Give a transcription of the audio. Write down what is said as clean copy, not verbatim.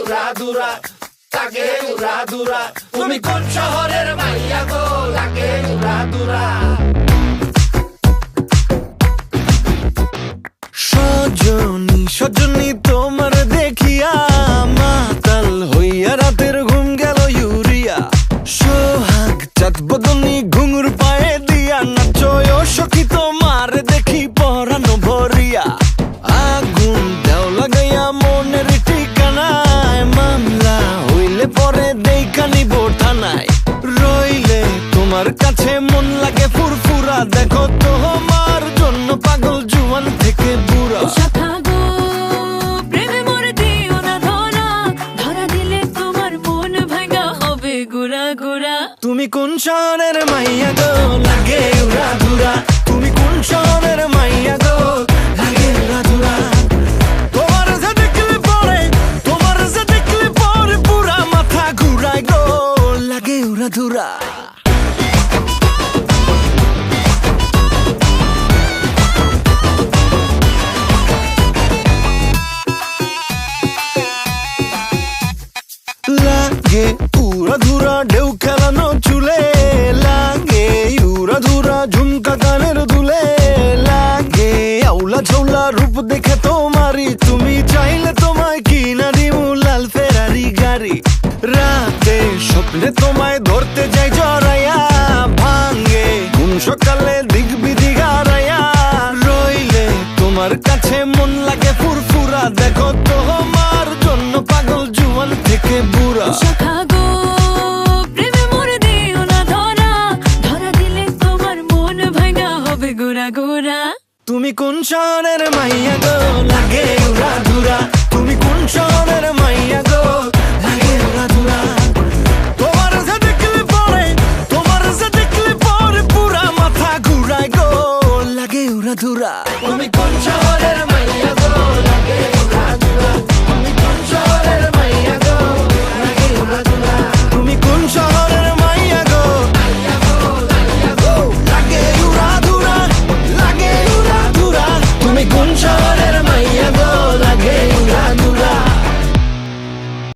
উড়াধুরা, লাগে উড়াধুরা। তুমি কোন শহরের মাইয়া গো, লাগে উড়াধুরা। সজনী সজনী তোমার দেখিয়া মাতাল হইয়া রাতের ঘুম গেল ইউরিয়া। সোহাগ চাঁদ বদনী ঘুঙুর পায়ে দিয়া নাচয় সখী তোমার দেখি পরানো ভরিয়া। আগুন দেও লাগাইয়া মনের ঠিকানায়, মামলা হইলে পরে দেইখা নিব থানায়। রইলে তোমার কাছে মন লাগে ফুরফুরা, দেখো তোমার জন্য পাগল জুয়ান থেকে বুড়া। শাখা গো প্রেমে মরে দিও না ধরা, ধরা দিলে তোমার মন ভাঙা হবে গুড়া গুড়া। তুমি কোন শহরের মাইয়া গো, লাগে উড়াধুরা। তুমি কোন শহরের মাইয়া গো, লাগে উড়াধুরা। তোমার যে দেখলে পরে, তোমার যে দেখলে পরে পুরা মাথা ঘুরায় গো, লাগে উড়াধুরা। লাগে উড়াধুরা ঢেউ খেলানো চুলে, লাগে উড়াধুরা ঝুমকা কানের দুলে, লাগে আউলা ঝৌলা রূপ দেখে তোমারি, তুমি চাইলে তোমায় কিনা দিমু লাল ফেরারি গাড়ি। রাতে স্বপ্নে তোমায় ধরতে যাই জড়াইয়া, ভাঙ্গে ঘুম সকালে দিক বিধি গারাইয়া। রইলে তোমার কাছে মন লাগে ফুরফুরা, দেখো তোমার জন্য পাগল জুয়ান থেকে বুড়া। শাখা গো প্রেমে মরে দিও না ধরা, ধরা দিলে তোমার মন ভাঙা হবে গুড়া গুড়া। তুমি কোন শহরের মাইয়া গো, লাগে উড়াধুরা। তুমি কোন শহরের মাইয়া গো, লাগে উড়াধুরা। তোমার যে দেখলে পরে, তোমার যে দেখলে পরে পুরা মাথা ঘুরায় গো, লাগে উড়াধুরা। তুমি